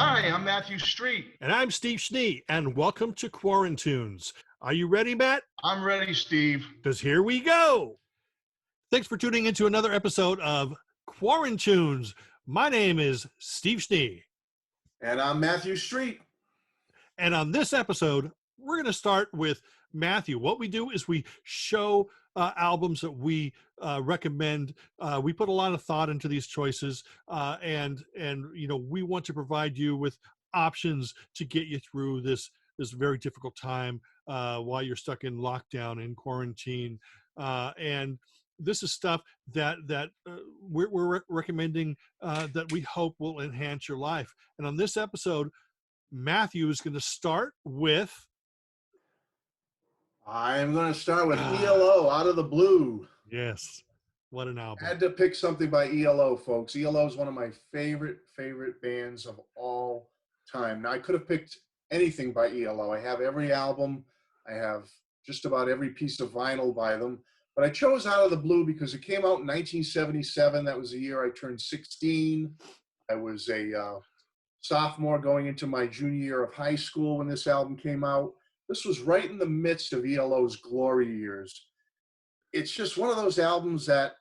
Hi, I'm Matthew Street. And I'm Steve Schnee, and welcome to QUARANTUNES. Are you ready, Matt? I'm ready, Steve. Because here we go. Thanks for tuning into another episode of QUARANTUNES. My name is Steve Schnee. And I'm Matthew Street. And on this episode, we're going to start with Matthew. What we do is we show albums that we recommend. We put a lot of thought into these choices, and we want to provide you with options to get you through this very difficult time while you're stuck in lockdown, in quarantine, and this is stuff that we're recommending that we hope will enhance your life. And on this episode, Matthew is going to start with. I'm going to start with ELO, Out of the Blue. Yes. What an album. I had to pick something by ELO, folks. ELO is one of my favorite bands of all time. Now, I could have picked anything by ELO. I have every album. I have just about every piece of vinyl by them. But I chose Out of the Blue because it came out in 1977. That was the year I turned 16. I was a sophomore going into my junior year of high school when this album came out. This was right in the midst of ELO's glory years. It's just one of those albums that,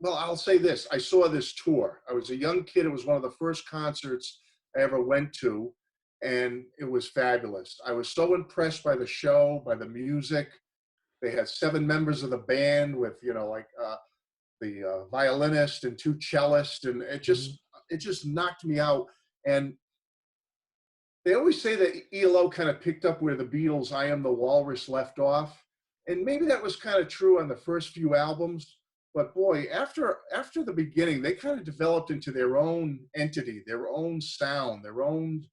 well, I'll say this. I saw this tour. I was a young kid. It was one of the first concerts I ever went to, and it was fabulous. I was so impressed by the show, by the music. They had 7 members of the band with, the violinist and 2 cellists, and it just knocked me out. And they always say that ELO kind of picked up where the Beatles' I Am the Walrus left off. And maybe that was kind of true on the first few albums. But boy, after the beginning, they kind of developed into their own entity, their own sound, their own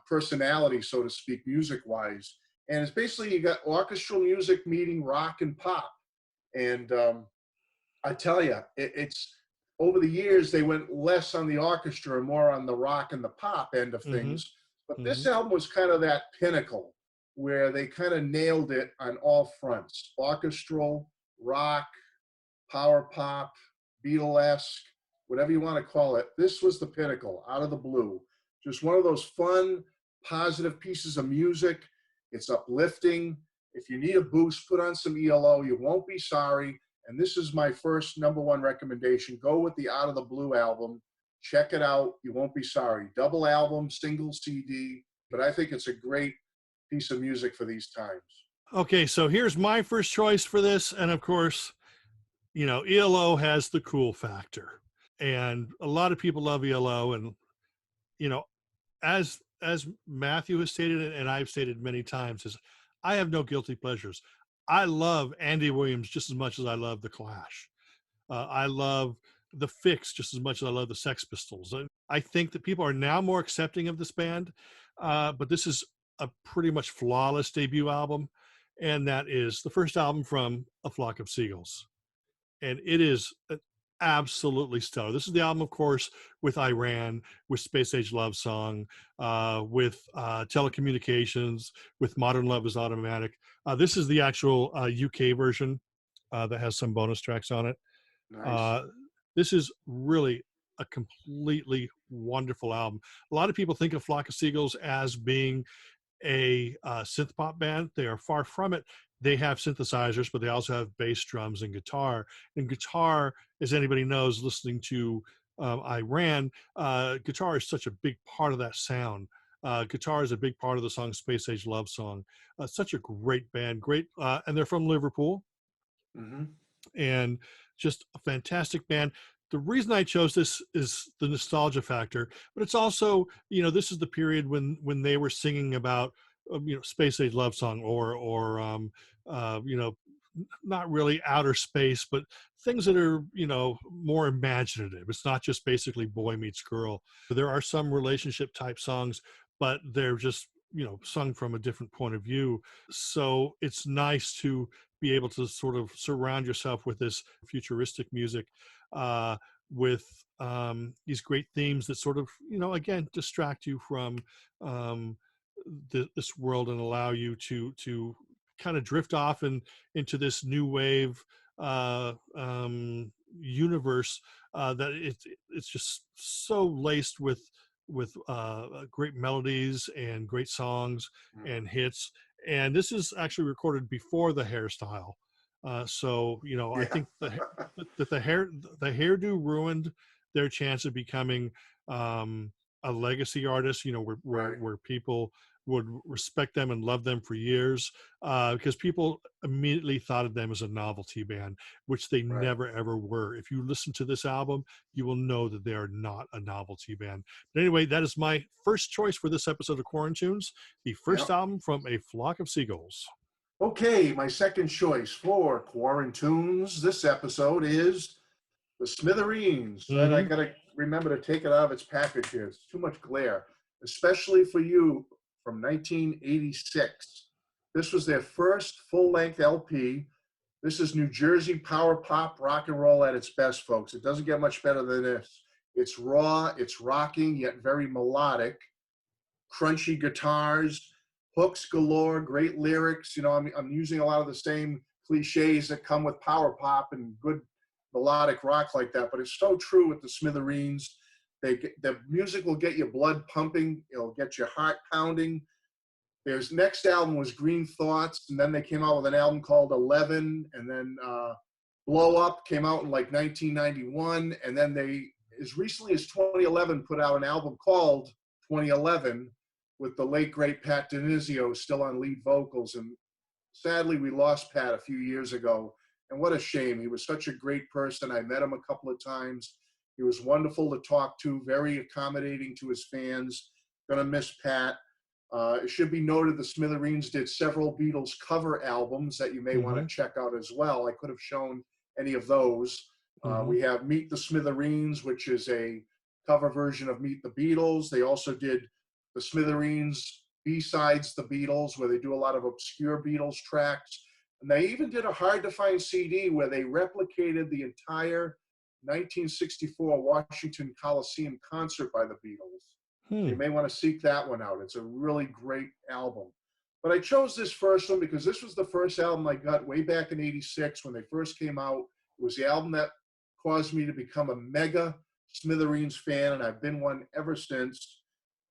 personality, so to speak, music-wise. And it's basically, you got orchestral music meeting rock and pop. And I tell you, it's over the years, they went less on the orchestra and more on the rock and the pop end of things. But this album was kind of that pinnacle where they kind of nailed it on all fronts. Orchestral, rock, power pop, Beatlesque, whatever you want to call it. This was the pinnacle, Out of the Blue. Just one of those fun, positive pieces of music. It's uplifting. If you need a boost, put on some ELO. You won't be sorry. And this is my first #1 recommendation. Go with the Out of the Blue album. Check it out. You won't be sorry. Double album, single CD. But I think it's a great piece of music for these times. Okay, so here's my first choice for this. And of course, ELO has the cool factor. And a lot of people love ELO. And, as Matthew has stated, and I've stated many times, is I have no guilty pleasures. I love Andy Williams just as much as I love The Clash. I love The Fix just as much as I love the Sex Pistols. I think that people are now more accepting of this band, but this is a pretty much flawless debut album, and that is the first album from A Flock of Seagulls. And it is absolutely stellar. This is the album, of course, with Iran, with Space Age Love Song, with Telecommunications, with Modern Love is Automatic. This is the actual UK version that has some bonus tracks on it. Nice. This is really a completely wonderful album. A lot of people think of Flock of Seagulls as being a synth pop band. They are far from it. They have synthesizers, but they also have bass, drums, and guitar. And guitar, as anybody knows, listening to Iran, guitar is such a big part of that sound. Guitar is a big part of the song Space Age Love Song. Such a great band, and they're from Liverpool. And just a fantastic band. The reason I chose this is the nostalgia factor, but it's also, this is the period when they were singing about, Space Age Love Song or not really outer space, but things that are, more imaginative. It's not just basically boy meets girl. There are some relationship type songs, but they're just, sung from a different point of view. So it's nice to be able to sort of surround yourself with this futuristic music, with these great themes that sort of, again, distract you from this world and allow you to kind of drift off into this new wave universe that it's just so laced with great melodies and great songs Mm. and hits. And this is actually recorded before the hairstyle. So I Yeah. think that the hairdo ruined their chance of becoming a legacy artist. Right. Where people would respect them and love them for years, because people immediately thought of them as a novelty band, which they Right. never ever were. If you listen to this album, you will know that they are not a novelty band. But anyway, that is my first choice for this episode of QUARANTUNES, the first Yep. album from A Flock of Seagulls. Okay, my second choice for QUARANTUNES this episode is the Smithereens. And I Mhm. got to remember to take it out of its package here. It's too much glare, especially for you, from 1986. This was their first full-length LP. This is New Jersey power pop rock and roll at its best, folks. It doesn't get much better than this. It's raw, it's rocking, yet very melodic, crunchy guitars, hooks galore, great lyrics. I'm using a lot of the same cliches that come with power pop and good melodic rock like that, but it's so true with the Smithereens. The music will get your blood pumping. It'll get your heart pounding. Their next album was Green Thoughts, and then they came out with an album called 11, and then Blow Up came out in like 1991, and then they, as recently as 2011, put out an album called 2011 with the late, great Pat Denizio still on lead vocals. And sadly, we lost Pat a few years ago, and what a shame. He was such a great person. I met him a couple of times. He was wonderful to talk to, very accommodating to his fans. Gonna miss Pat. It should be noted the Smithereens did several Beatles cover albums that you may want to check out as well. I could have shown any of those. We have Meet the Smithereens, which is a cover version of Meet the Beatles. They also did the Smithereens B-Sides the Beatles, where they do a lot of obscure Beatles tracks. And they even did a hard-to-find CD where they replicated the entire 1964 Washington Coliseum concert by the Beatles. You may want to seek that one out. It's a really great album. But I chose this first one because this was the first album I got way back in '86 when they first came out. It was the album that caused me to become a mega Smithereens fan, and I've been one ever since.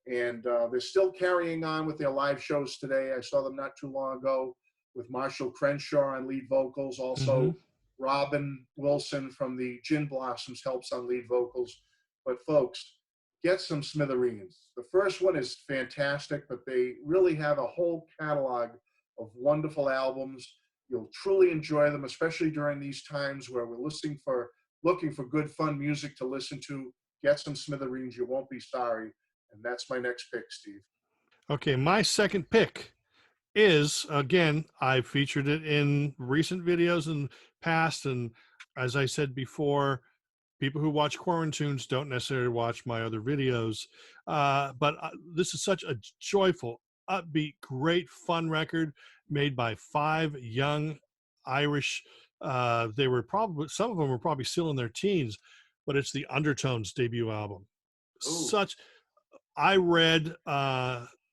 And they're still carrying on with their live shows today. I saw them not too long ago with Marshall Crenshaw on lead vocals. Also, Robin Wilson from the Gin Blossoms helps on lead vocals. But folks, get some Smithereens. The first one is fantastic, but they really have a whole catalog of wonderful albums. You'll truly enjoy them, especially during these times where we're looking for good, fun music to listen to. Get some Smithereens. You won't be sorry. And that's my next pick, Steve. Okay, my second pick is, again, I've featured it in recent videos and past, and as I said before, people who watch QUARANTUNES don't necessarily watch my other videos, but this is such a joyful, upbeat, great, fun record made by 5 young Irish. They were probably, some of them were probably still in their teens, but it's the Undertones debut album. Ooh. I read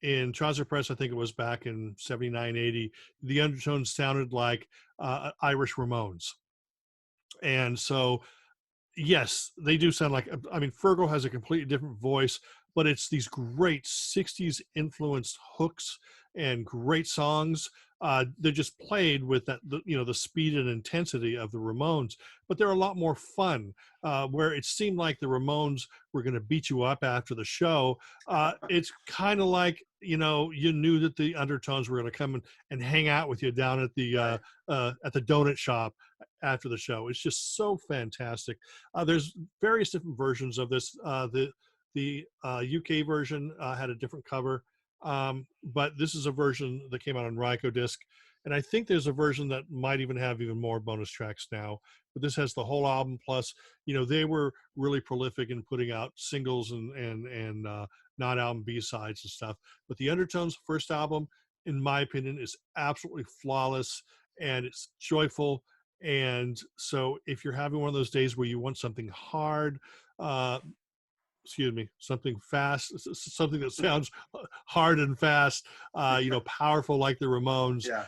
in Trouser Press, I think it was back in 79, 80, the Undertones sounded like Irish Ramones. And so, yes, they do sound like, I mean, Fergal has a completely different voice, but it's these great 60s influenced hooks and great songs. They're just played with the speed and intensity of the Ramones, but they're a lot more fun, where it seemed like the Ramones were going to beat you up after the show. It's kind of like, you knew that the Undertones were going to come and hang out with you down at the donut shop after the show. It's just so fantastic. There's various different versions of this. The UK version had a different cover, but this is a version that came out on Ryko disc, and I think there's a version that might even have even more bonus tracks now. But this has the whole album. Plus, they were really prolific in putting out singles and non-album B-sides and stuff. But the Undertones first album, in my opinion, is absolutely flawless, and it's joyful. And so if you're having one of those days where you want something hard, something fast, something that sounds hard and fast, powerful like the Ramones, Yeah.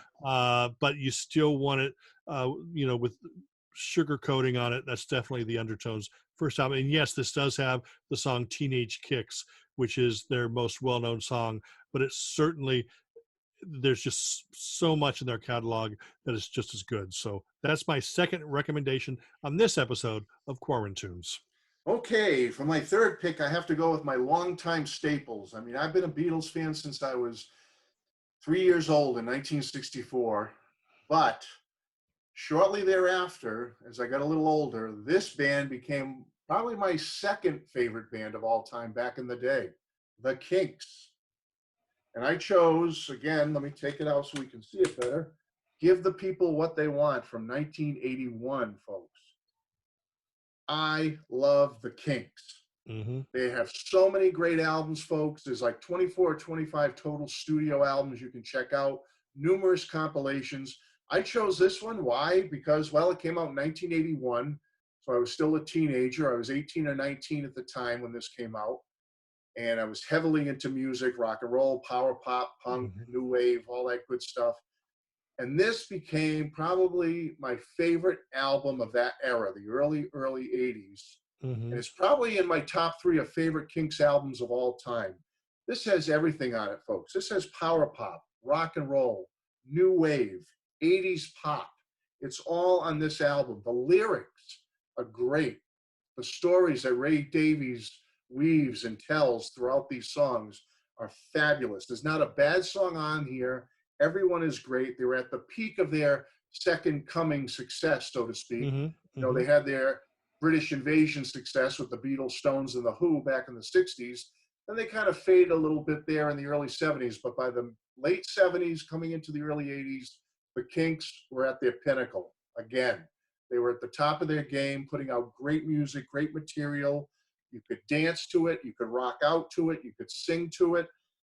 but you still want it, with sugar coating on it. That's definitely the Undertones' first album. And yes, this does have the song Teenage Kicks, which is their most well-known song, but it's certainly, there's just so much in their catalog that is just as good. So that's my second recommendation on this episode of QUARANTUNES. Okay, for my third pick, I have to go with my longtime staples. I mean, I've been a Beatles fan since I was 3 years old in 1964, but shortly thereafter, as I got a little older, this band became probably my second favorite band of all time back in the day, the Kinks. And I chose, again, let me take it out so we can see it better, Give the People What They Want from 1981, folks. I love the Kinks. Mm-hmm. They have so many great albums, folks. There's like 24 or 25 total studio albums you can check out, numerous compilations. I chose this one. Why? Because, well, it came out in 1981, so I was still a teenager. I was 18 or 19 at the time when this came out, and I was heavily into music, rock and roll, power pop, punk, new wave, all that good stuff. And this became probably my favorite album of that era, the early 80s. And it's probably in my top 3 of favorite Kinks albums of all time. This has everything on it, folks. This has power pop, rock and roll, new wave, 80s pop. It's all on this album. The lyrics are great. The stories that Ray Davies weaves and tells throughout these songs are fabulous. There's not a bad song on here. Everyone is great. They were at the peak of their second coming success, so to speak. You know, they had their British invasion success with the Beatles, Stones, and the Who back in the 60s. Then they kind of faded a little bit there in the early 70s. But by the late 70s, coming into the early 80s, the Kinks were at their pinnacle again. They were at the top of their game, putting out great music, great material. You could dance to it. You could rock out to it. You could sing to it.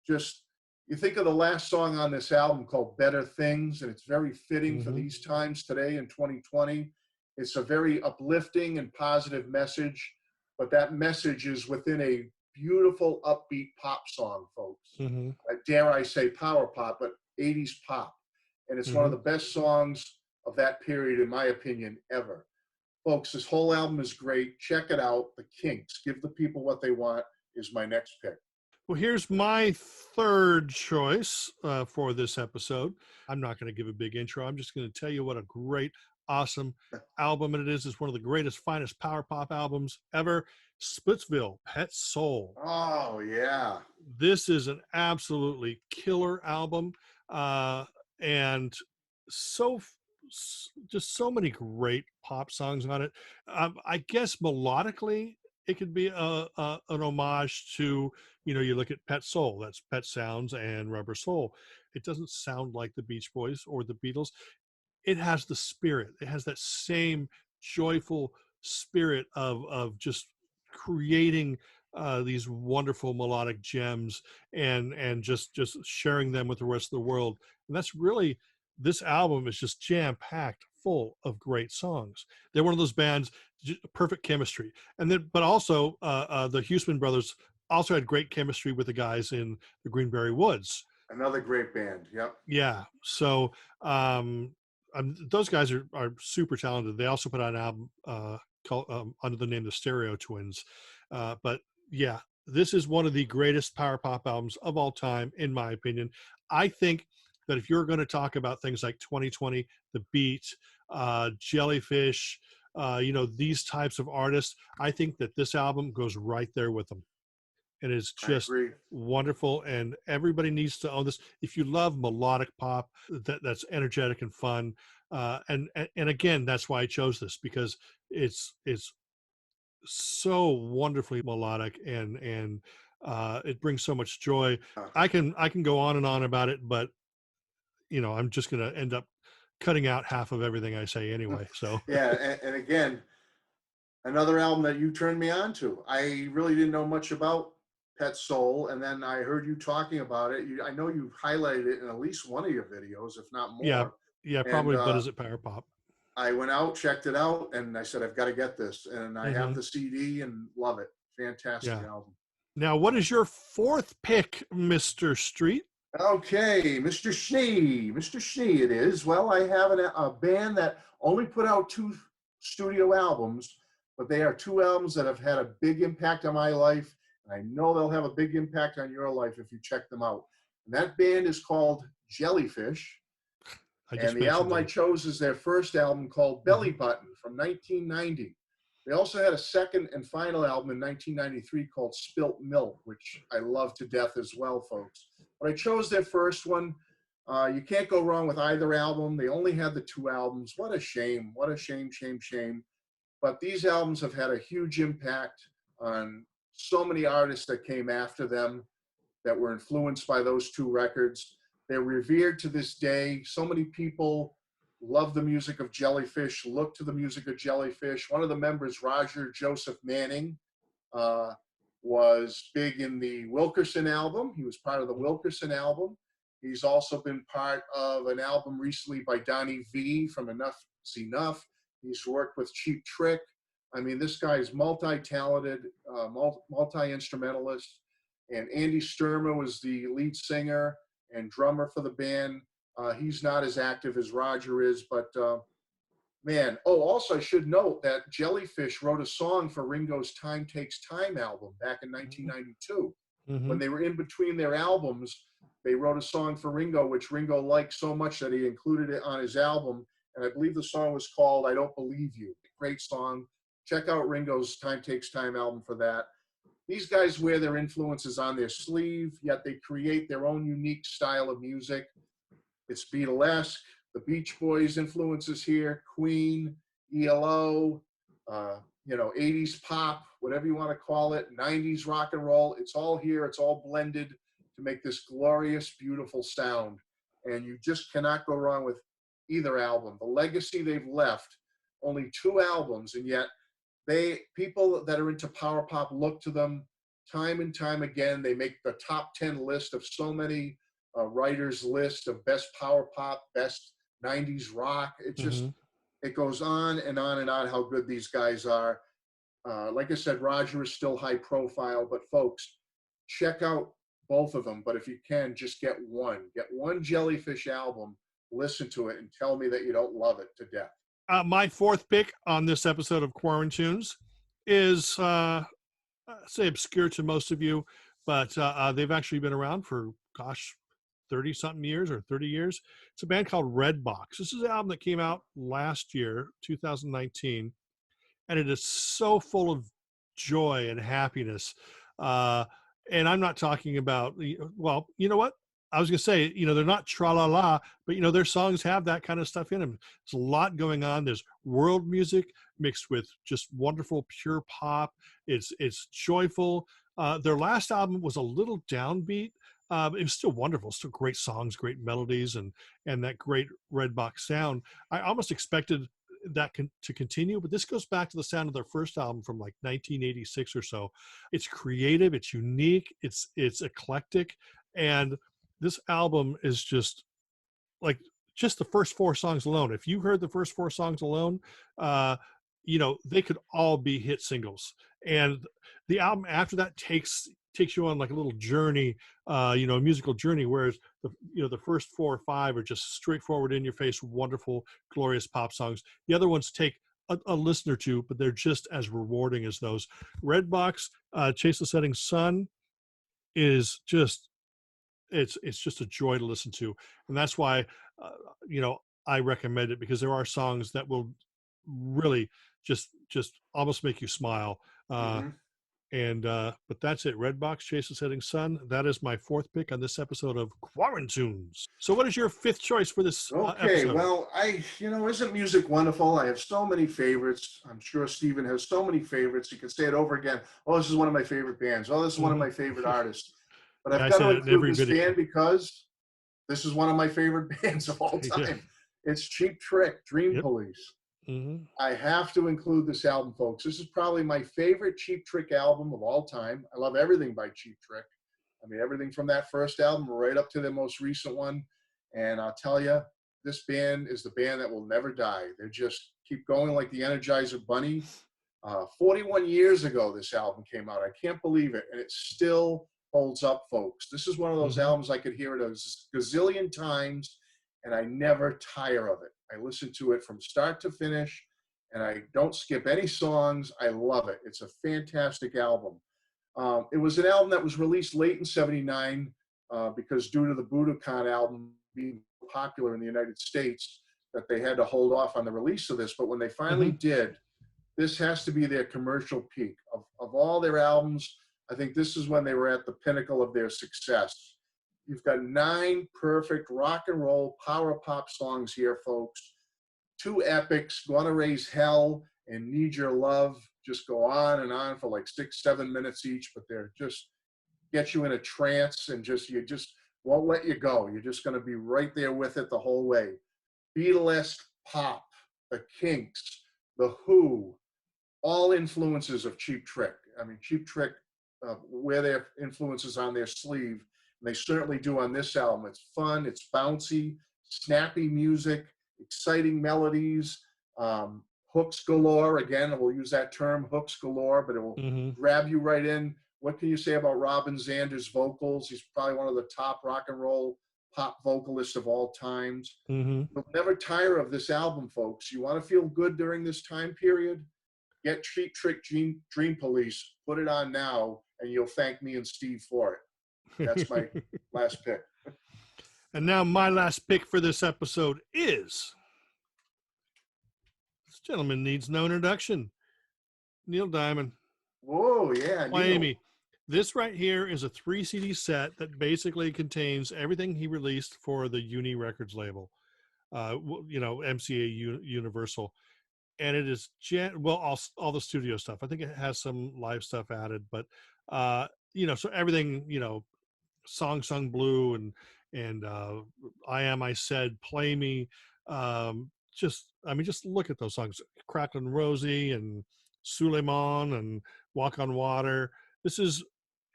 Just, you think of the last song on this album called Better Things, and it's very fitting for these times today in 2020. It's a very uplifting and positive message, but that message is within a beautiful, upbeat pop song, folks. Dare I say power pop, but 80s pop. And it's one of the best songs of that period, in my opinion, ever. Folks, this whole album is great. Check it out. The Kinks, Give the People What They Want, is my next pick. Well, here's my third choice for this episode. I'm not going to give a big intro. I'm just going to tell you what a great, awesome album it is. It's one of the greatest, finest power pop albums ever. Splitsville, Pet Soul. Oh, yeah. This is an absolutely killer album. And just so many great pop songs on it. I guess melodically, it could be an homage to, you know, you look at Pet Soul, that's Pet Sounds and Rubber Soul. It doesn't sound like the Beach Boys or the Beatles. It has the spirit. It has that same joyful spirit of just creating these wonderful melodic gems and just sharing them with the rest of the world. And that's really, this album is just jam-packed full of great songs. They're one of those bands, perfect chemistry. And then, but also the Huseman brothers also had great chemistry with the guys in the Greenberry Woods. Another great band. Yep. Yeah. So those guys are super talented. They also put out an album called under the name the Stereo Twins. But yeah, this is one of the greatest power pop albums of all time, in my opinion. I think that if you're going to talk about things like 2020, The Beat, Jellyfish, you know, these types of artists, I think that this album goes right there with them. And it's just wonderful, and everybody needs to own this. If you love melodic pop, that's energetic and fun, and again, that's why I chose this, because it's so wonderfully melodic, and it brings so much joy. I can go on and on about it, but you know, I'm just going to end up cutting out half of everything I say anyway. So yeah, and again, another album that you turned me on to. I really didn't know much about Pet Soul, and then I heard you talking about it. I know you've highlighted it in at least one of your videos, if not more. Yeah, probably. But is it power pop? I went out, checked it out, and I said, I've got to get this. And I have the CD and love it. Fantastic album. Now, what is your fourth pick, Mr. Street? Okay, Mr. Schnee. Mr. Schnee it is. Well, I have a band that only put out studio albums, but they are two albums that have had a big impact on my life, and I know they'll have a big impact on your life if you check them out. And that band is called Jellyfish, I and just the mentioned album I them. chose is their first album called Belly Button from 1990. They also had a second and final album in 1993 called Spilt Milk, which I love to death as well, folks. But I chose their first one. You can't go wrong with either album. They only had the two albums. What a shame. What a shame, shame, shame. But these albums have had a huge impact on so many artists that came after them that were influenced by those two records. They're revered to this day. So many people love the music of Jellyfish, look to the music of Jellyfish. One of the members, Roger Joseph Manning, was big in the Wilkerson album. He was part of the Wilkerson album. He's also been part of an album recently by Donnie V from Enough's Enough. He's worked with Cheap Trick. I mean, this guy is multi-talented, multi-instrumentalist. And Andy Sturma was the lead singer and drummer for the band. He's not as active as Roger is, but man. Oh, also I should note that Jellyfish wrote a song for Ringo's Time Takes Time album back in 1992. Mm-hmm. When they were in between their albums, they wrote a song for Ringo, which Ringo liked so much that he included it on his album. And I believe the song was called I Don't Believe You. Great song. Check out Ringo's Time Takes Time album for that. These guys wear their influences on their sleeve, yet they create their own unique style of music. It's Beatlesque, the Beach Boys influences here, Queen, ELO, 80s pop, whatever you want to call it, 90s rock and roll. It's all here. It's all blended to make this glorious, beautiful sound. And you just cannot go wrong with either album. The legacy they've left, only two albums, and yet people that are into power pop look to them time and time again. They make the top 10 list of so many writers' list of best power pop, best 90s rock. It just, it goes on and on and on how good these guys are. Like I said, Roger is still high profile, but folks, check out both of them. But if you can, just get one Jellyfish album, listen to it, and tell me that you don't love it to death. My fourth pick on this episode of Quarantunes is, say, obscure to most of you, but they've actually been around for, 30-something years or 30 years. It's a band called Redbox. This is an album that came out last year, 2019, and it is so full of joy and happiness. And I'm not talking about, well, you know what? I was going to say, they're not tra-la-la, but, their songs have that kind of stuff in them. There's a lot going on. There's world music mixed with just wonderful, pure pop. It's joyful. Their last album was a little downbeat. It was still wonderful, still great songs, great melodies, and that great Redbox sound. I almost expected that to continue, but this goes back to the sound of their first album from like 1986 or so. It's creative, it's unique, it's eclectic, and this album is just the first four songs alone. If you heard the first four songs alone, they could all be hit singles. And the album after that takes you on like a little journey, a musical journey, whereas the first 4 or 5 are just straightforward, in your face, wonderful, glorious pop songs. The other ones take a listen or two, but they're just as rewarding as those. Redbox, Chase the Setting Sun is just, it's just a joy to listen to. And that's why, I recommend it, because there are songs that will really just almost make you smile. But that's it. Redbox, Chase the Setting Sun. That is my fourth pick on this episode of Quarantunes. So what is your fifth choice for this episode? Well, isn't music wonderful? I have so many favorites. I'm sure Steven has so many favorites. You can say it over again. Oh, this is one of my favorite bands. Oh, this is one of my favorite artists. But I've got to include this band because this is one of my favorite bands of all time. Yeah. It's Cheap Trick, Dream Police. I have to include this album, folks. This is probably my favorite Cheap Trick album of all time. I love everything by Cheap Trick. I mean, everything from that first album right up to their most recent one. And I'll tell you, this band is the band that will never die. They just keep going like the Energizer Bunny. 41 years ago, this album came out. I can't believe it. And it still holds up, folks. This is one of those albums I could hear it a gazillion times, and I never tire of it. I listen to it from start to finish. and I don't skip any songs. I love it. It's a fantastic album. It was an album that was released late in '79 because due to the Budokan album being popular in the United States, that they had to hold off on the release of this. But when they finally did, this has to be their commercial peak. Of all their albums, I think this is when they were at the pinnacle of their success. You've got 9 perfect rock and roll power pop songs here, folks. 2 epics, Gonna Raise Hell and Need Your Love, just go on and on for like 6-7 minutes each, but they're just get you in a trance and you just won't let you go. You're just going to be right there with it the whole way. Beatlesque pop, the Kinks, the Who, all influences of Cheap Trick. I mean, Cheap Trick wear their influences on their sleeve, and they certainly do on this album. It's fun, it's bouncy, snappy music, exciting melodies, hooks galore. Again, we'll use that term, hooks galore, but it will grab you right in. What can you say about Robin Zander's vocals? He's probably one of the top rock and roll pop vocalists of all times. You'll never tire of this album, folks. You want to feel good during this time period? Get Cheap Trick Dream Police, put it on now, and you'll thank me and Steve for it. That's my last pick. And now my last pick for this episode is, this gentleman needs no introduction, Neil Diamond. Whoa, yeah. Play Me. This right here is a 3 CD set that basically contains everything he released for the Uni Records label, MCA Universal. And it is, all the studio stuff. I think it has some live stuff added, but, so everything, Song Sung Blue and I Am, I Said, Play Me. Just look at those songs. Cracklin' Rosie and Suleiman and Walk on Water. This is,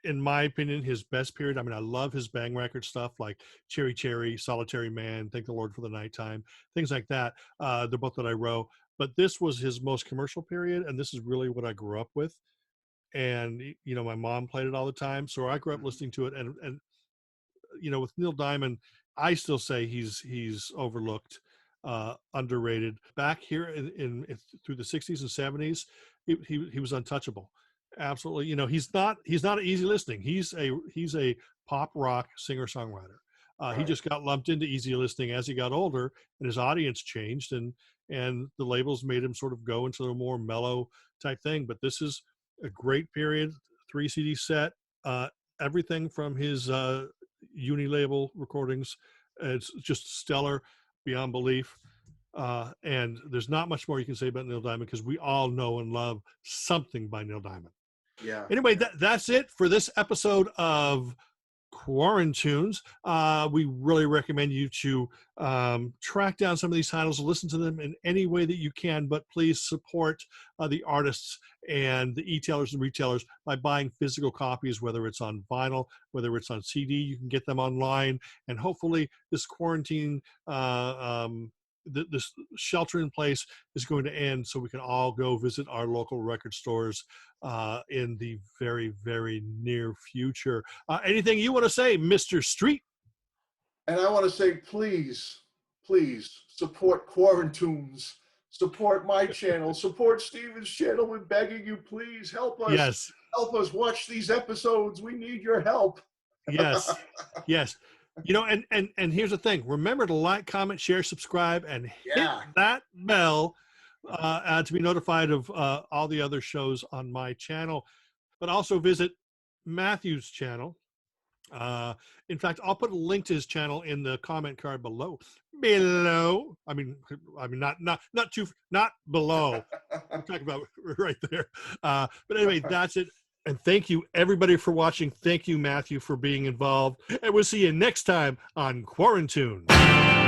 in my opinion, his best period. I mean, I love his bang record stuff like Cherry Cherry, Solitary Man, Thank the Lord for the Nighttime, things like that. They're both that I wrote. But this was his most commercial period, and this is really what I grew up with. And, my mom played it all the time. So I grew up listening to it. And with Neil Diamond, I still say he's overlooked, underrated. Back here in through the 60s and 70s, he was untouchable. Absolutely. He's not easy listening. He's a pop rock singer-songwriter. He just got lumped into easy listening as he got older, and his audience changed, and the labels made him sort of go into a more mellow type thing. But this is a great period, 3 CD set, everything from his Uni label recordings. It's just stellar beyond belief. And there's not much more you can say about Neil Diamond because we all know and love something by Neil Diamond. Yeah. Anyway, that's it for this episode of QUARANTUNES. We really recommend you to track down some of these titles, listen to them in any way that you can, but please support the artists and the e-tailers and retailers by buying physical copies, whether it's on vinyl, whether it's on CD. You can get them online, and hopefully this quarantine, this shelter in place is going to end so we can all go visit our local record stores in the very, very near future. Anything you want to say, Mr. Street? And I want to say, please support QUARANTUNES. Support my channel. Support Steven's channel. We're begging you, please help us. Yes. Help us watch these episodes. We need your help. Yes. Yes. And here's the thing. Remember to like, comment, share, subscribe, and hit that bell to be notified of all the other shows on my channel. But also visit Matthew's channel. In fact, I'll put a link to his channel in the comment card below. I mean, not below. I'm talking about right there. But anyway, that's it. And thank you, everybody, for watching. Thank you, Matthew, for being involved. And we'll see you next time on QUARANTUNES.